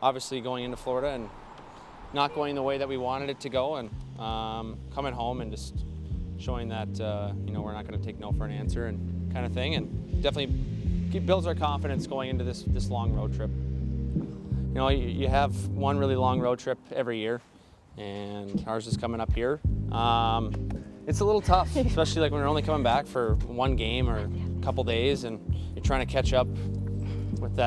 obviously going into Florida and not going the way that we wanted it to go, and coming home and just showing that we're not going to take no for an answer and kind of thing, and definitely builds our confidence going into this long road trip. You have one really long road trip every year, and ours is coming up here. It's a little tough, especially like when we're only coming back for one game or a couple days, and you're trying to catch up with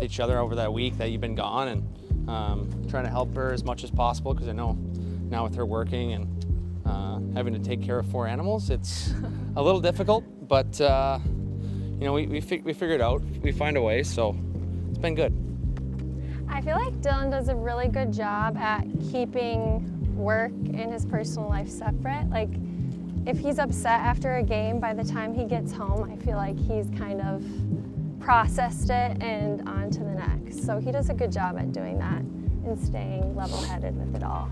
each other over that week that you've been gone, and trying to help her as much as possible, because I know now with her working and having to take care of 4 animals, it's a little difficult, but we figure it out. We find a way, so it's been good. I feel like Dylan does a really good job at keeping work and his personal life separate. Like, if he's upset after a game, by the time he gets home, I feel like he's kind of processed it and on to the next. So he does a good job at doing that and staying level-headed with it all.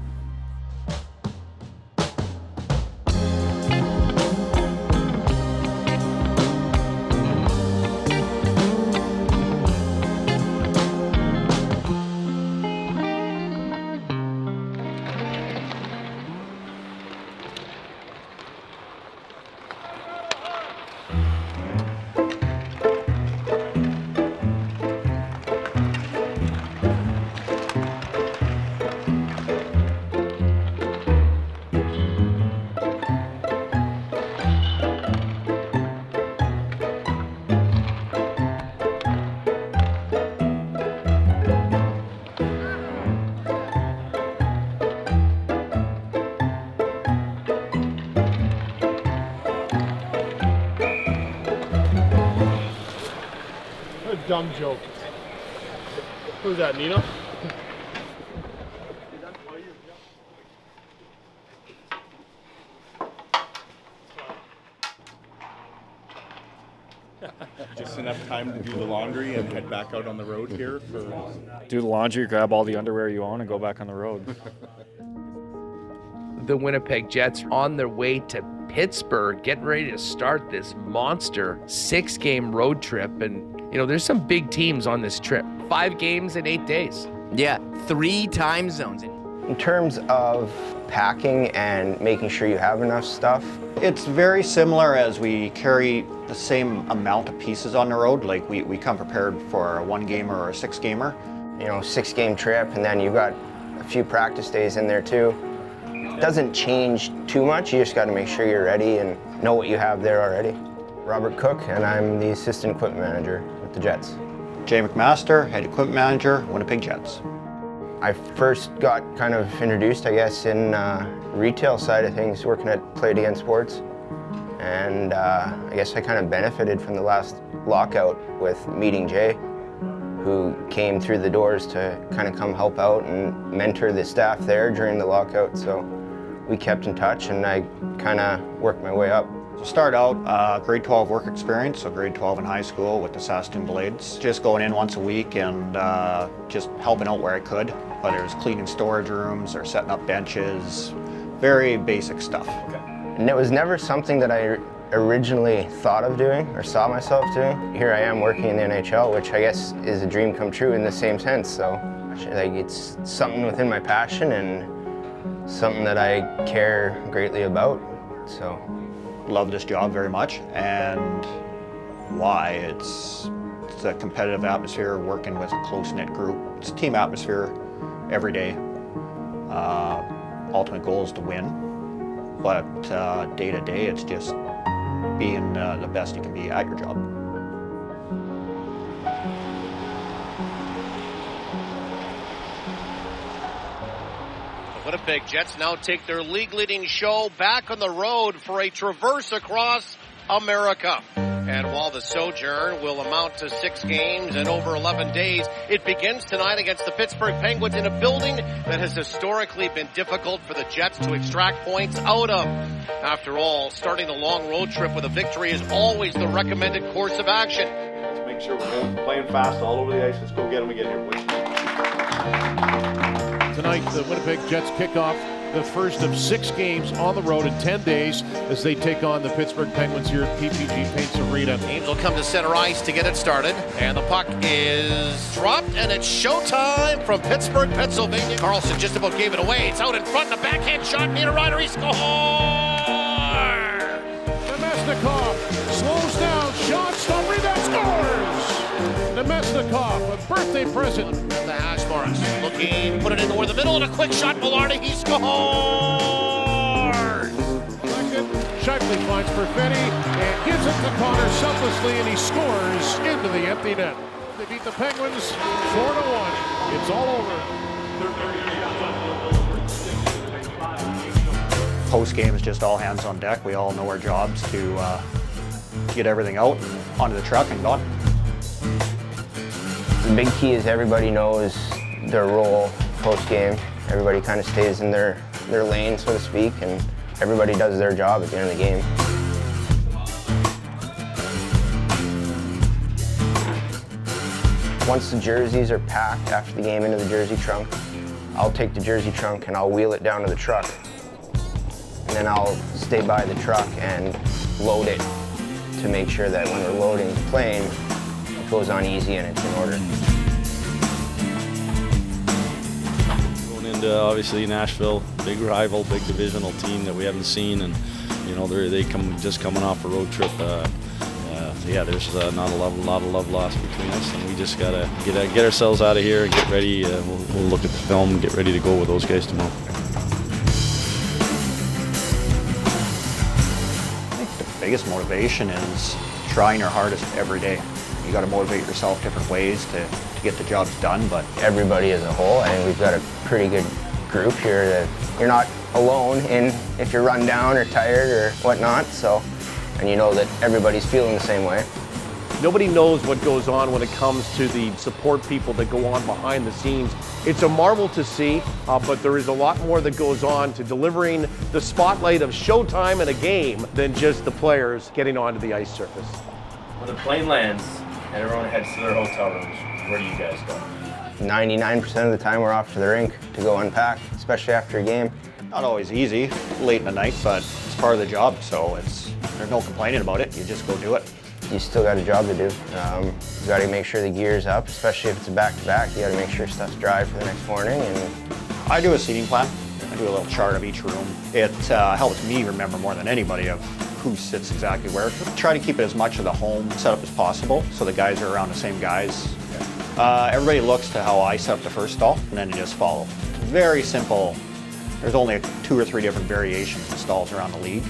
Dumb joke. Who's that, Nino? Just enough time to do the laundry and head back out on the road here for... Do the laundry, grab all the underwear you own, and go back on the road. The Winnipeg Jets on their way to Pittsburgh, getting ready to start this monster 6-game road trip. And, there's some big teams on this trip. 5 games in 8 days. Yeah, 3 time zones. In terms of packing and making sure you have enough stuff, it's very similar, as we carry the same amount of pieces on the road. Like we come prepared for a 1-gamer or a 6-gamer. 6-game trip, and then you've got a few practice days in there too. It doesn't change too much. You just got to make sure you're ready and know what you have there already. Robert Cook, and I'm the assistant equipment manager with the Jets. Jay McMaster, head equipment manager, Winnipeg Jets. I first got kind of introduced, I guess, in retail side of things, working at Play It Again Sports. And I guess I kind of benefited from the last lockout with meeting Jay, who came through the doors to kind of come help out and mentor the staff there during the lockout. So we kept in touch, and I kind of worked my way up. So start out grade 12 work experience, so grade 12 in high school with the Saskatoon Blades. Just going in once a week and just helping out where I could, whether it was cleaning storage rooms or setting up benches, very basic stuff. Okay. And it was never something that I originally thought of doing or saw myself doing. Here I am working in the NHL, which I guess is a dream come true in the same sense. So it's something within my passion and something that I care greatly about. So love this job very much, and why? It's a competitive atmosphere, working with a close-knit group. It's a team atmosphere every day. Ultimate goal is to win, but day to day it's just being the best you can be at your job. The Winnipeg Jets now take their league-leading show back on the road for a traverse across America. And while the sojourn will amount to 6 games and over 11 days, it begins tonight against the Pittsburgh Penguins in a building that has historically been difficult for the Jets to extract points out of. After all, starting a long road trip with a victory is always the recommended course of action. Let's make sure we're playing fast all over the ice. Let's go get them again here, please. Tonight, the Winnipeg Jets kick off the first of 6 games on the road in 10 days as they take on the Pittsburgh Penguins here at PPG Paints Arena. Teams will come to center ice to get it started. And the puck is dropped, and it's showtime from Pittsburgh, Pennsylvania. Carlson just about gave it away. It's out in front, and a backhand shot. Niederreiter, he scores! Nemesnikov slows down, shot, stop, rebound, scores! Nemesnikov, a birthday present. The hash marks, looking, put it into the middle, and a quick shot, Velarde, he scores! Shifley finds Perfetti and gives it to Connor selflessly, and he scores into the empty net. They beat the Penguins 4-1. It's all over. Post game is just all hands on deck. We all know our jobs to get everything out and onto the truck and gone. The big key is everybody knows their role post game. Everybody kind of stays in their lane, so to speak, and everybody does their job at the end of the game. Once the jerseys are packed after the game into the jersey trunk, I'll take the jersey trunk and I'll wheel it down to the truck. And then I'll stay by the truck and load it to make sure that when we're loading the plane, it goes on easy and it's in order. Going into obviously Nashville, big rival, big divisional team that we haven't seen, and you know they just coming off a road trip. Yeah, there's not a lot of love lost between us, and we just gotta get ourselves out of here and get ready. We'll look at the film and get ready to go with those guys tomorrow. The biggest motivation is trying our hardest every day. You got to motivate yourself different ways to get the jobs done, but everybody as a whole, I think we've got a pretty good group here. That you're not alone in if you're run down or tired or whatnot, so, and you know that everybody's feeling the same way. Nobody knows what goes on when it comes to the support people that go on behind the scenes. It's a marvel to see, but there is a lot more that goes on to delivering the spotlight of showtime in a game than just the players getting onto the ice surface. When the plane lands and everyone heads to their hotel rooms, where do you guys go? 99% of the time we're off to the rink to go unpack, especially after a game. not always easy late in the night, but it's part of the job, so there's no complaining about it. You just go do it. You still got a job to do. You got to make sure the gear's up, especially if it's a back-to-back. You got to make sure stuff's dry for the next morning. And I do a seating plan. I do a little chart of each room. It helps me remember more than anybody of who sits exactly where. Try to keep it as much of the home setup as possible, so the guys are around the same guys. Everybody looks to how I set up the first stall, and then you just follow. Very simple. There's only 2 or 3 different variations of stalls around the league.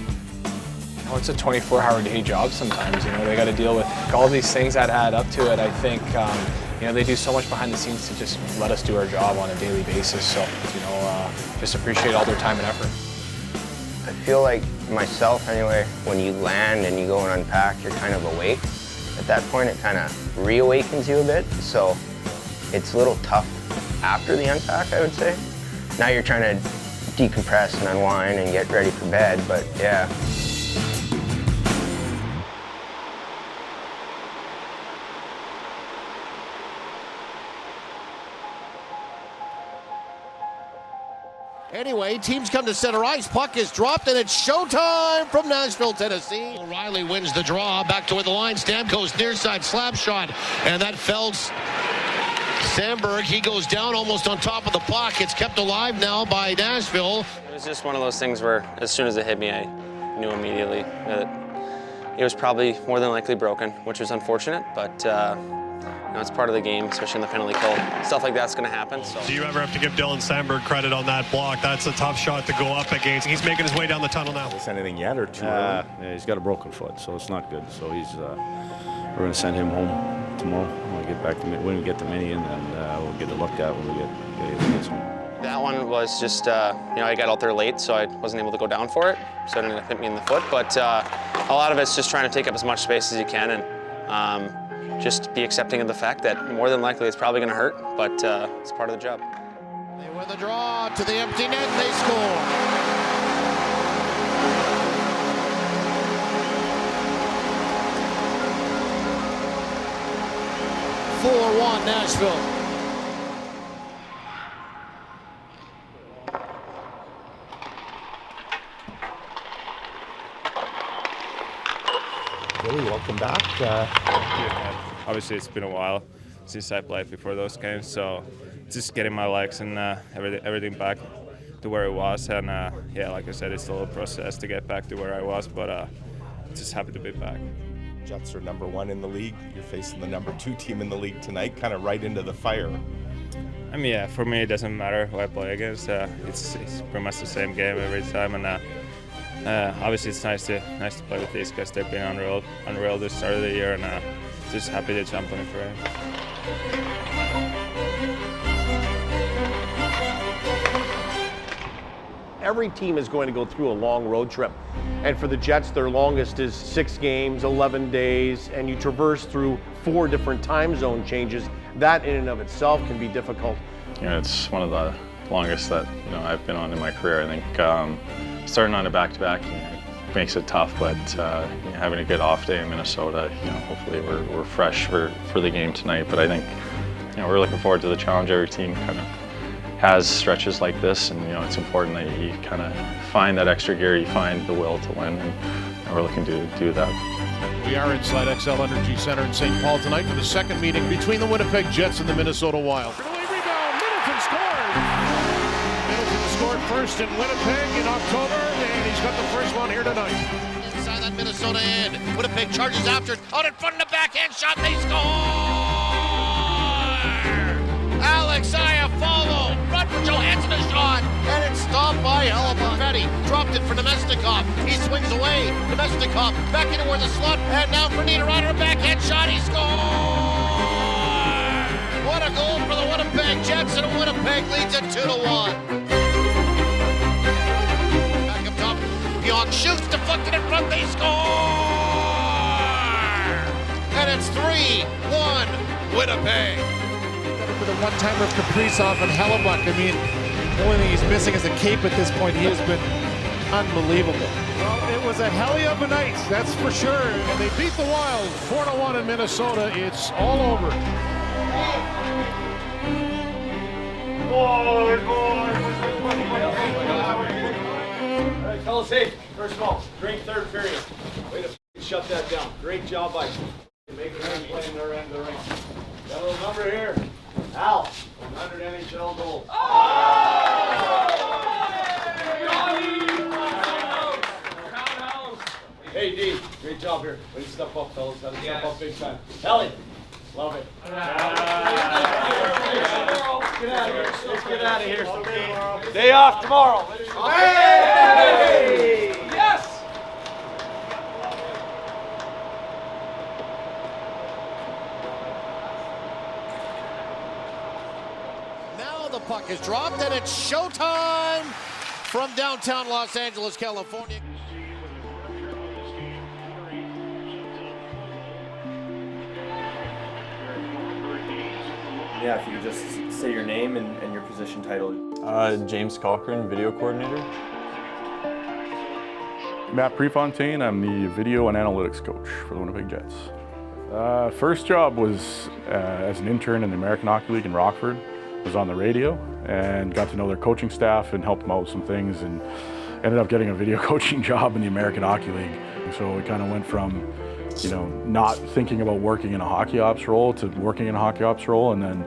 It's a 24-hour day job sometimes. They got to deal with all these things that add up to it. I think they do so much behind the scenes to just let us do our job on a daily basis. So just appreciate all their time and effort. I feel like myself anyway, when you land and you go and unpack, you're kind of awake. At that point, it kind of reawakens you a bit. So it's a little tough after the unpack, I would say. Now you're trying to decompress and unwind and get ready for bed, but yeah. Anyway, teams come to center ice. Puck is dropped, and it's showtime from Nashville, Tennessee. O'Reilly wins the draw. Back toward the line. Stamkos near side slap shot, and that fells Sandberg. He goes down almost on top of the puck. It's kept alive now by Nashville. It was just one of those things where as soon as it hit me, I knew immediately that it was probably more than likely broken, which was unfortunate, but it's part of the game, especially in the penalty kill. Stuff like that's going to happen. So. Do you ever have to give Dylan Sandberg credit on that block? That's a tough shot to go up against. He's making his way down the tunnel now. Is anything yet or too early? Yeah, he's got a broken foot, so it's not good. So we're going to send him home tomorrow. When we get to Mini, and then we'll get it looked at when we get home. That one was just, I got out there late, so I wasn't able to go down for it, so it ended up hitting me in the foot. But a lot of it's just trying to take up as much space as you can, and just be accepting of the fact that more than likely it's probably going to hurt, but it's part of the job. They win the draw to the empty net, they score. 4-1 Nashville. welcome back. Obviously, it's been a while since I played before those games, so just getting my legs and everything back to where it was. And yeah, like I said, it's a little process to get back to where I was, but just happy to be back. Jets are #1 in the league. You're facing the #2 team in the league tonight, kind of right into the fire. I mean, yeah, for me, it doesn't matter who I play against. It's pretty much the same game every time, and obviously it's nice to play with these guys. They've been unreal this start of the year, and just happy to jump on it for him. Every team is going to go through a long road trip. And for the Jets, their longest is 6 games, 11 days, and you traverse through 4 different time zone changes. That in and of itself can be difficult. You know, it's one of the longest that I've been on in my career. I think starting on a back-to-back makes it tough, but having a good off day in Minnesota, hopefully we're fresh for the game tonight. But I think we're looking forward to the challenge. Every team kind of has stretches like this, and it's important that you kind of find that extra gear, you find the will to win, and we're looking to do that. We are inside XL Energy Center in St. Paul tonight for the second meeting between the Winnipeg Jets and the Minnesota Wild. Rebound, Middleton scored! Middleton scored first in Winnipeg in October, and he's got the first one here tonight. Inside that Minnesota end. Winnipeg charges after it. Out in front of the backhand shot, they score! Alex Iafallo, front for Johansson, a shot, and it's stopped by Hellebuyck. Dropped it for Nemestikov. He swings away. Nemestikov back into where the slot, and now for Niederreiter, a backhand shot. He scores! What a goal for the Winnipeg Jets, and Winnipeg leads it 2-1. Back up top, Bjork shoots, deflected in front. They score, and it's 3-1 Winnipeg. For the one-timer of Kaprizov and Hellebuyck. I mean, the only thing he's missing is a cape at this point. He has been unbelievable. Well, it was a helly of a night, that's for sure. And they beat the Wild 4-1 in Minnesota. It's all over. All right, fellas, hey, first of all, great third period. Way to shut that down. Great job by making them play in their end of the ring. Got a little number here. Al, 100 NHL goals. Oh! Hey, D, great job here. Way to step up, fellas. Got to step up big time. Ellie, love it. Let's get out of here. Day off tomorrow. Hey! Yes! The puck is dropped, and it's showtime from downtown Los Angeles, California. Yeah, if you could just say your name and your position title. James Cochran, video coordinator. Matt Prefontaine, I'm the video and analytics coach for the Winnipeg Jets. First job was as an intern in the American Hockey League in Rockford. Was on the radio and got to know their coaching staff and helped them out with some things, and ended up getting a video coaching job in the American Hockey League. So it kind of went from, not thinking about working in a hockey ops role to working in a hockey ops role, and then,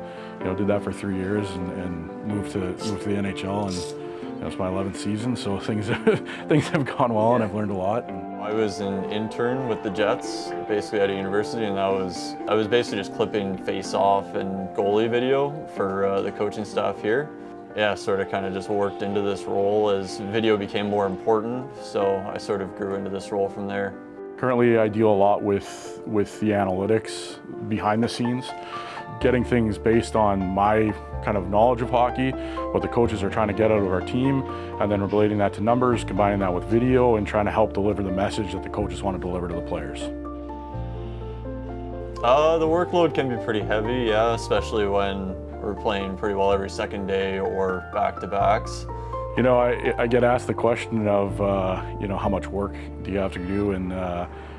did that for 3 years and moved to the NHL, and it's my 11th season. So things have gone well, and I've learned a lot. I was an intern with the Jets, basically at a university, and I was basically just clipping face-off and goalie video for the coaching staff here. Yeah, sort of kind of just worked into this role as video became more important, so I sort of grew into this role from there. Currently, I deal a lot with the analytics behind the scenes, getting things based on my kind of knowledge of hockey, what the coaches are trying to get out of our team, and then relating that to numbers, combining that with video, and trying to help deliver the message that the coaches want to deliver to the players. The workload can be pretty heavy, yeah, especially when we're playing pretty well every second day or back-to-backs. I get asked the question of, how much work do you have to do, and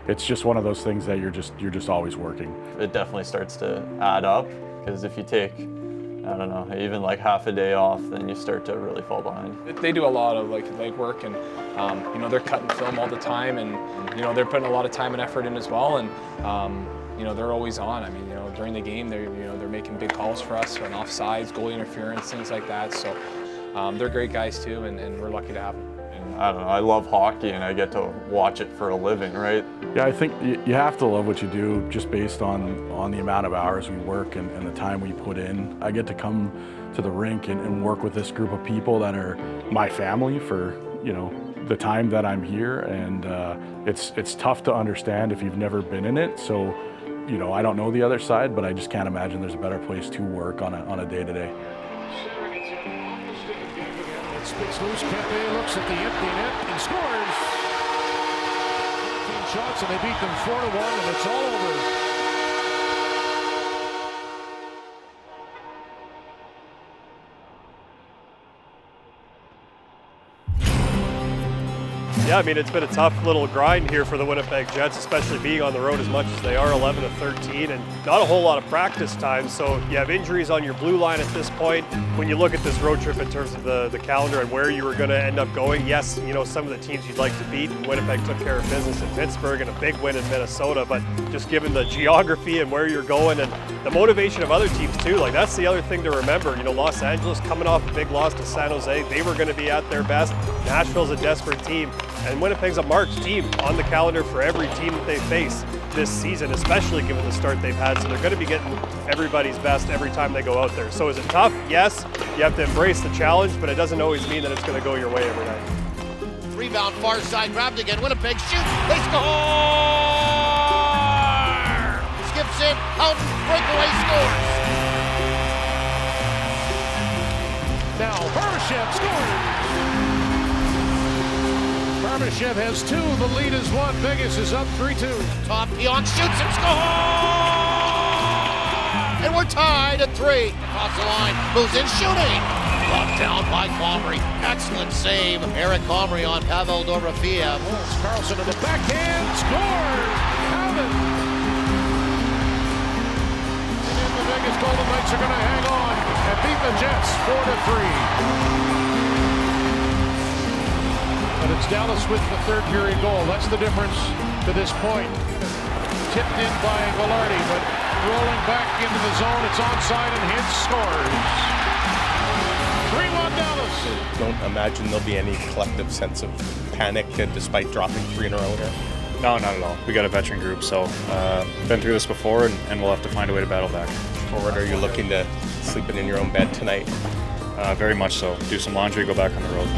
it's just one of those things that you're just always working. It definitely starts to add up, because if you take I don't know, even like half a day off, then you start to really fall behind. They do a lot of like leg work, and you know, they're cutting film all the time, and you know, they're putting a lot of time and effort in as well, and you know, they're always on. I mean, you know, during the game, they're making big calls for us on offsides, goalie interference, things like that. So they're great guys too, and we're lucky to have them. I don't know, I love hockey and I get to watch it for a living, right? Yeah, I think you have to love what you do just based on the amount of hours we work and the time we put in. I get to come to the rink and work with this group of people that are my family for, you know, the time that I'm here, and it's tough to understand if you've never been in it. So, you know, I don't know the other side, but I just can't imagine there's a better place to work on a day-to-day. Spits loose, Kempe looks at the empty net and scores. 15 shots and they beat them 4-1, and it's all over. Yeah, I mean, it's been a tough little grind here for the Winnipeg Jets, especially being on the road as much as they are, 11-13, and not a whole lot of practice time. So you have injuries on your blue line at this point. When you look at this road trip in terms of the calendar and where you were going to end up going, yes, you know, some of the teams you'd like to beat. Winnipeg took care of business in Pittsburgh and a big win in Minnesota, but just given the geography and where you're going and the motivation of other teams too, like that's the other thing to remember. You know, Los Angeles coming off a big loss to San Jose, they were going to be at their best. Nashville's a desperate team. And Winnipeg's a marked team on the calendar for every team that they face this season, especially given the start they've had. So they're going to be getting everybody's best every time they go out there. So is it tough? Yes. You have to embrace the challenge, but it doesn't always mean that it's going to go your way every night. Rebound far side, grabbed again. Winnipeg shoots. They score! Skips in. Houghton, breakaway scores. Now Barbashev scores. Barbashev has two. The lead is one. Vegas is up 3-2. Top Pion shoots and scores! And we're tied at 3. Across the line, moves in, shooting. Locked down by Comrie. Excellent save. Eric Comrie on Pavel Dorofeev. Carlson to the backhand, scores. Howden. And the Vegas Golden Knights are going to hang on and beat the Jets 4-3. But it's Dallas with the third period goal. That's the difference to this point. Tipped in by Velarde, but rolling back into the zone. It's onside and Hintz scores. 3-1 Dallas. Don't imagine there'll be any collective sense of panic despite dropping 3 in a row here. No, not at all. We got a veteran group, so been through this before, and we'll have to find a way to battle back. Forward, are you looking to sleep in your own bed tonight? Very much so. Do some laundry, go back on the road.